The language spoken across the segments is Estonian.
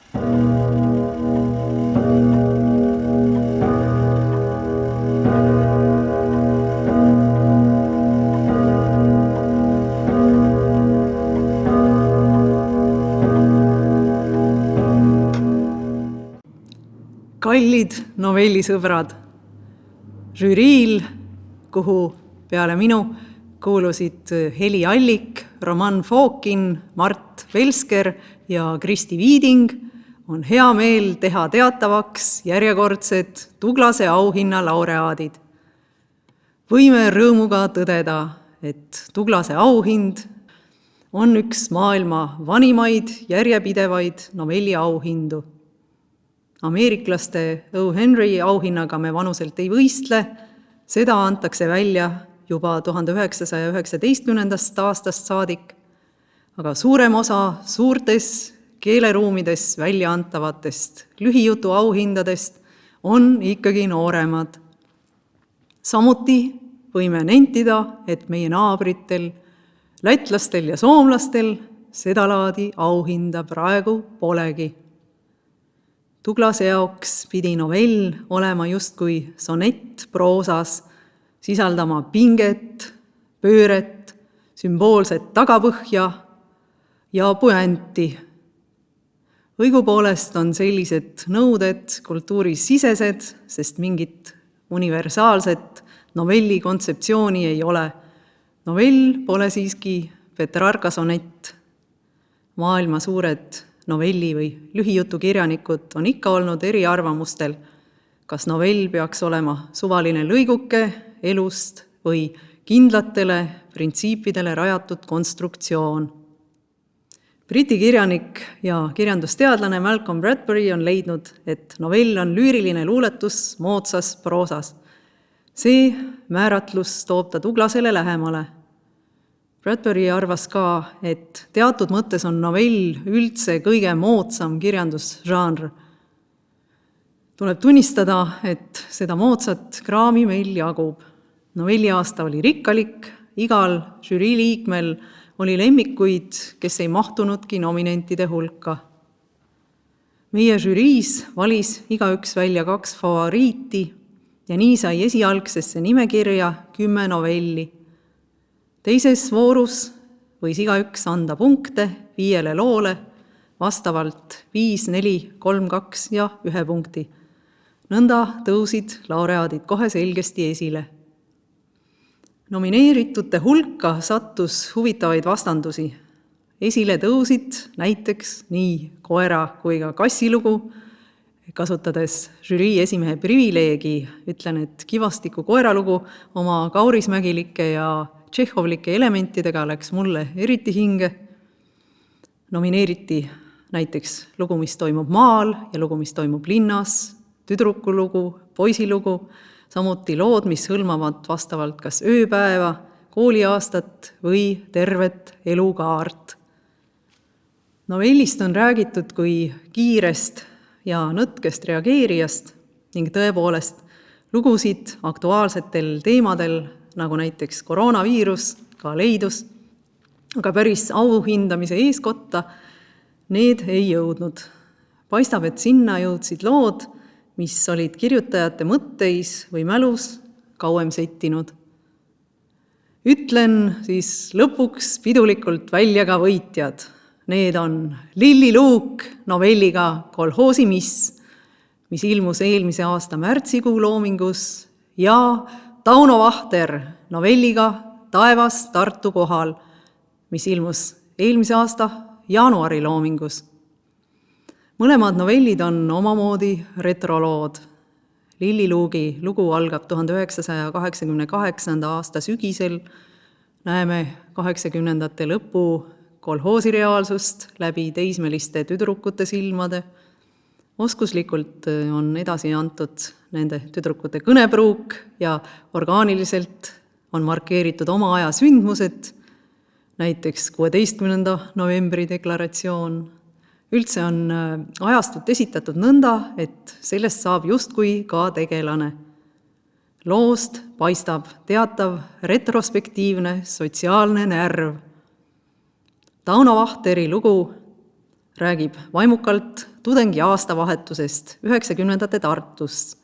Kallid novellisõbrad, žüriil, kuhu peale minu kuulusid Heli Allik, Roman Fokin, Mart Velsker ja Kristi Viiding, on hea meel teha teatavaks järjekordsed Tuglase auhinna laureaadid. Võime rõõmuga tõdeda, et Tuglase auhind on üks maailma vanimaid järjepidevaid novelliauhindu. Ameeriklaste O. Henry auhinnaga me vanuselt ei võistle, seda antakse välja juba 1919. aastast saadik, aga suurem osa suurtes keeleruumides välja antavatest lühijutu auhindadest on ikkagi nooremad. Samuti võime nentida, et meie naabritel, lätlastel ja soomlastel sedalaadi auhinda praegu polegi. Tuglase jaoks pidi novell olema justkui sonett proosas, sisaldama pinget, pööret, sümboolset tagapõhja ja puänti. Õigupoolest on sellised nõuded kultuurisisesed, sest mingit universaalset novelli kontseptsiooni ei ole. Novell pole siiski Petrarca sonett. Maailma suured novelli- või lühijutukirjanikud on ikka olnud eriarvamustel, kas novell peaks olema suvaline lõiguke elust või kindlatele printsiipidele rajatud konstruktsioon. Briti kirjanik ja kirjandusteadlane Malcolm Bradbury on leidnud, et novell on lüüriline luuletus moodsas proosas. See määratlus toob ta Tuglasele lähemale. Bradbury arvas ka, et teatud mõttes on novell üldse kõige moodsam kirjandusžanr. Tuleb tunnistada, et seda moodsat kraami meil jagub. Novelliaasta oli rikkalik, igal žürii liikmel oli lemmikuid, kes ei mahtunudki nominentide hulka. Meie žüriis valis igaüks välja 2 favoriiti ja nii sai esialgsesse nimekirja 10 novelli. Teises voorus võis igaüks anda punkte 5 loole, vastavalt 5, 4, 3, 2 ja 1 punkti. Nõnda tõusid laureaadid kohe selgesti esile. Nomineeritute hulka sattus huvitavaid vastandusi. Esile tõusid näiteks nii koera kui ka kassilugu, kasutades žürii esimehe privileegi, ütlen, et Kivastiku koeralugu oma kaurismägilike ja tšehhovlike elementidega läks mulle eriti hinge. Nomineeriti näiteks lugu, mis toimub maal ja lugu, mis toimub linnas, tüdrukulugu, poisilugu, samuti lood, mis hõlmavad vastavalt kas ööpäeva, kooliaastat või tervet elukaart. Novellist on räägitud kui kiirest ja nõtkest reageerijast ning tõepoolest lugusid aktuaalsetel teemadel, nagu näiteks koroonaviirus, ka leidus, aga päris auhindamise eeskotta need ei jõudnud. Paistab, et sinna jõudsid lood, mis olid kirjutajate mõtteis või mälus kauem settinud. Ütlen siis lõpuks pidulikult välja ka võitjad. Need on Lilli Luuk novelliga Kolhoosi miss, mis ilmus eelmise aasta märtsikuu loomingus, ja Tauno Vahter novelliga Taevas Tartu kohal, mis ilmus eelmise aasta jaanuari loomingus. Mõlemad novellid on omamoodi retrolood. Lilli Luugi lugu algab 1988. aasta sügisel. Näeme 80ndate lõpu kolhoosireaalsust läbi teismeliste tüdrukute silmade. Oskuslikult on edasi antud nende tüdrukute kõnepruuk ja orgaaniliselt on markeeritud oma aja sündmused, näiteks 16. novembri deklaratsioon. Üldse on ajastut esitatud nõnda, et sellest saab justkui ka tegelane. Loost paistab teatav retrospektiivne sotsiaalne närv. Tauno Vahteri lugu räägib vaimukalt tudengi aastavahetusest 90ndate Tartust.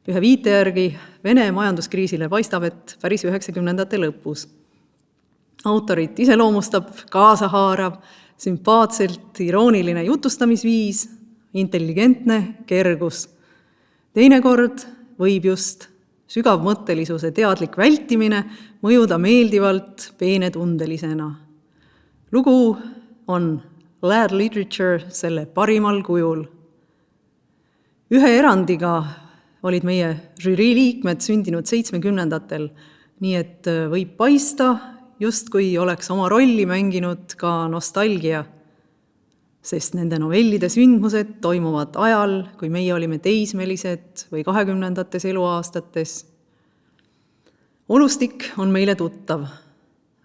Ühe viite järgi Vene majanduskriisile paistab, et päris 90ndate lõpus. Autorit iseloomustab kaasahaarav, sümpaatselt irooniline jutustamisviis, intelligentne kergus. Teinekord võib just sügavmõttelisuse teadlik vältimine mõjuda meeldivalt peenetundelisena. Lugu on lad literature selle parimal kujul. Ühe erandiga olid meie žürii liikmed sündinud 70ndatel, nii et võib paista, justkui oleks oma rolli mänginud ka nostalgia, sest nende novellide sündmused toimuvad ajal, kui meie olime teismelised või 20ndates eluaastates. Olustik on meile tuttav,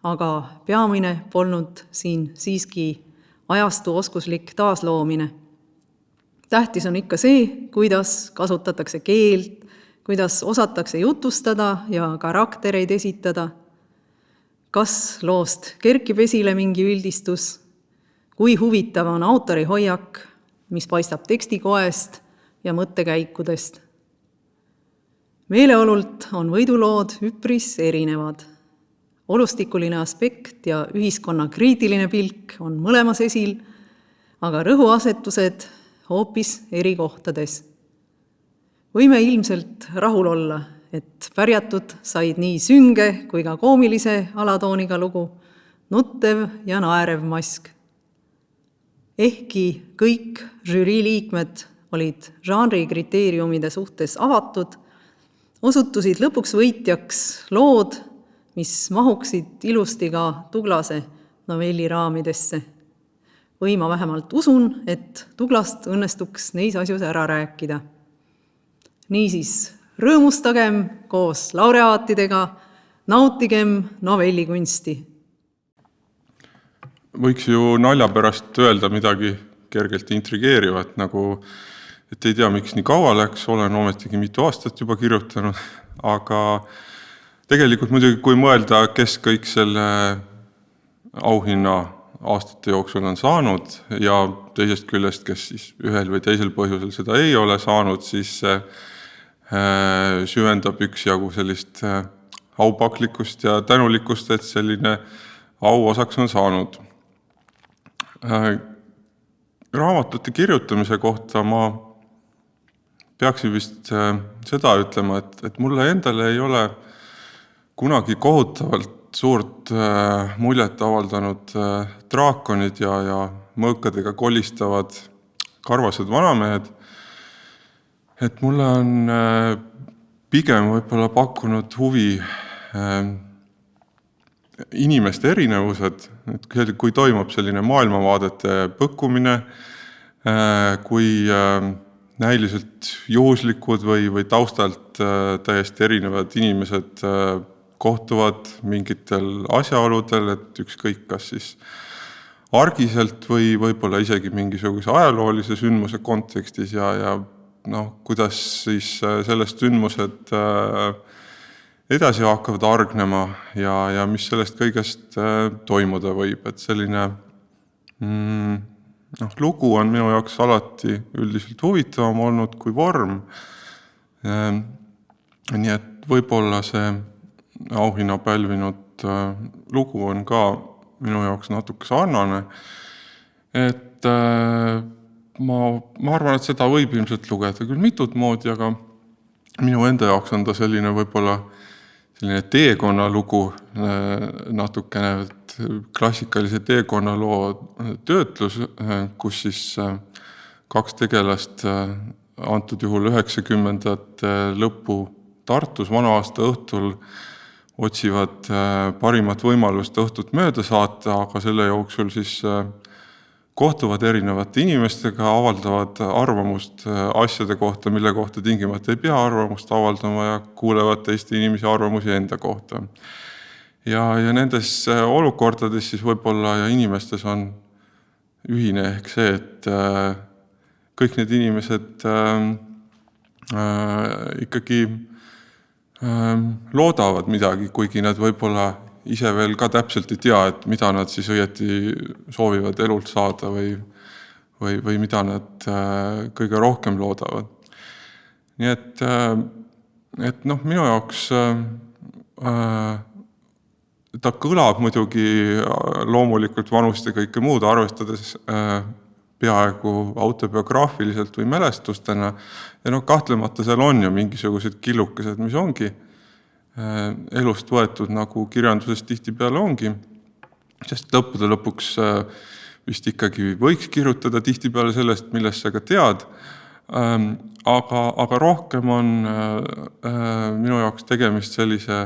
aga peamine polnud siin siiski ajastu oskuslik taasloomine. Tähtis on ikka see, kuidas kasutatakse keelt, kuidas osatakse jutustada ja karaktereid esitada, kas loost kerkib esile mingi üldistus, kui huvitav on autori hoiak, mis paistab tekstikoest ja mõttekäikudest. Meeleolult on võidulood üpris erinevad. Olustikuline aspekt ja ühiskonna kriitiline pilk on mõlemas esil, aga rõhuasetused hoopis eri kohtades. Võime ilmselt rahul olla, et pärjatud said nii sünge kui ka koomilise alatooniga lugu, nuttev ja naerev mask. Ehkki kõik žürii liikmed olid žanri kriteeriumide suhtes avatud, osutusid lõpuks võitjaks lood, mis mahuksid ilusti ka Tuglase novelli raamidesse. Või ma vähemalt usun, et Tuglast õnnestuks neis asjus ära rääkida. Niisiis, rõõmustagem koos laureaatidega, nautigem novellikunsti. Võiks ju nalja pärast öelda midagi kergelt intrigeerivat, nagu et ei tea, miks nii kaua läks, olen ometigi mitu aastat juba kirjutanud, aga tegelikult muidugi, kui mõelda, kes kõik selle auhinna aastate jooksul on saanud ja teisest küljest, kes siis ühel või teisel põhjusel seda ei ole saanud, siis süvendab üksjagu sellist aupaklikkust ja tänulikkust, et selline au osaks on saanud. Raamatute kirjutamise kohta ma peaksin vist seda ütlema, et mulle endale ei ole kunagi kohutavalt suurt muljet avaldanud draakonid ja mõõkadega kolistavad karvased vanamehed. Et mulle on pigem võib-olla pakkunud huvi inimeste erinevused, et kui toimub selline maailmavaadete põkkumine, kui näiliselt juhuslikud või taustalt täiesti erinevad inimesed kohtuvad mingitel asjaoludel, et ükskõik kas siis argiselt või võib-olla isegi mingisuguse ajaloolise sündmuse kontekstis ja kuidas siis sellest sündmused edasi hakkavad argnema ja mis sellest kõigest toimuda võib. Et selline lugu on minu jaoks alati üldiselt huvitavam olnud kui vorm. Nii et võib-olla see auhinna pälvinud lugu on ka minu jaoks natuke sarnane. Et ma arvan, et seda võib ilmselt lugeda küll mitut moodi, aga minu enda jaoks on ta selline võib-olla selline teekonnalugu natukene, et klassikalise teekonnaloo töötlus, kus siis kaks tegelast antud juhul 90ndate lõppu Tartus vana-aasta õhtul otsivad parimat võimalust õhtut mööda saata, aga selle jooksul siis kohtuvad erinevate inimestega, avaldavad arvamust asjade kohta, mille kohta tingimata ei pea arvamust avaldama ja kuulevad teiste inimese arvamusi enda kohta. Ja nendes olukordades siis võib-olla ja inimestes on ühine ehk see, et kõik need inimesed ikkagi loodavad midagi, kuigi nad võib-olla ise veel ka täpselt ei tea, et mida nad siis õieti soovivad elult saada või mida nad kõige rohkem loodavad. Nii et minu jaoks ta kõlab muidugi loomulikult vanust ja kõike muud arvestades peaaegu autobiograafiliselt või mälestustena. Ja kahtlemata seal on ju mingisugused killukesed, mis ongi elust võetud, nagu kirjanduses tihtipeale ongi. Sest lõppude lõpuks vist ikkagi võiks kirjutada tihtipeale sellest, millest sa ka tead. Aga rohkem on minu jaoks tegemist sellise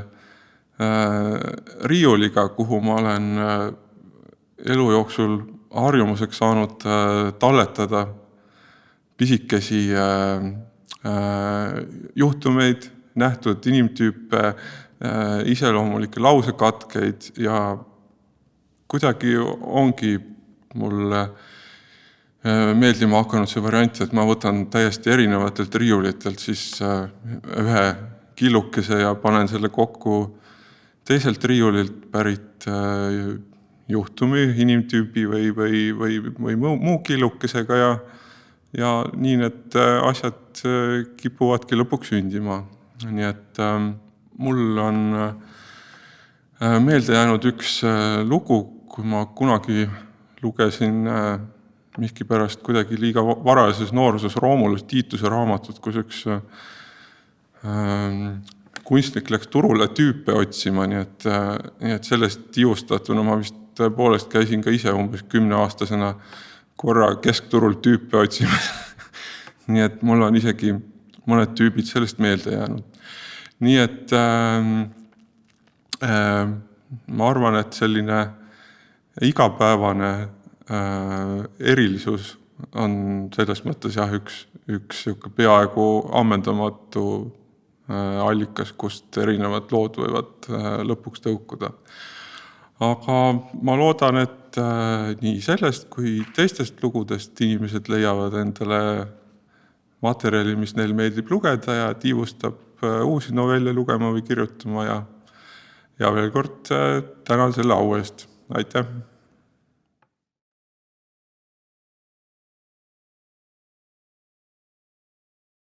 riiuliga, kuhu ma olen elu jooksul harjumuseks saanud talletada pisikesi juhtumeid, nähtud inimtüüpe, iseloomulikke lausekatkeid ja kuidagi ongi mulle meeldima hakanud see variant, et ma võtan täiesti erinevatelt riiulitelt siis ühe killukese ja panen selle kokku teiselt riiulilt pärit juhtumi, inimtüübi või muu killukesega ja nii need asjad kipuvadki lõpuks sündima. Nii et mul on meelde jäänud üks lugu, kui ma kunagi lugesin miskipärast kuidagi liiga varajases nooruses Romulus Tiituse raamatut, kus üks kunstnik läks turule tüüpe otsima, nii et sellest tiustatuna ma vist tõepoolest käisin ka ise umbes 10-aastasena korra keskturul tüüpe otsimas. Nii et mul on isegi mõned tüübid sellest meelde jäänud. Nii et ma arvan, et selline igapäevane erilisus on selles mõttes üks peaaegu ammendamatu allikas, kust erinevad lood võivad lõpuks tõukuda. Aga ma loodan, et nii sellest kui teistest lugudest inimesed leiavad endale materjali, mis neil meeldib lugeda ja tiivustab uusi novelle lugema või kirjutama ja veel kord tänan selle au eest. Aitäh!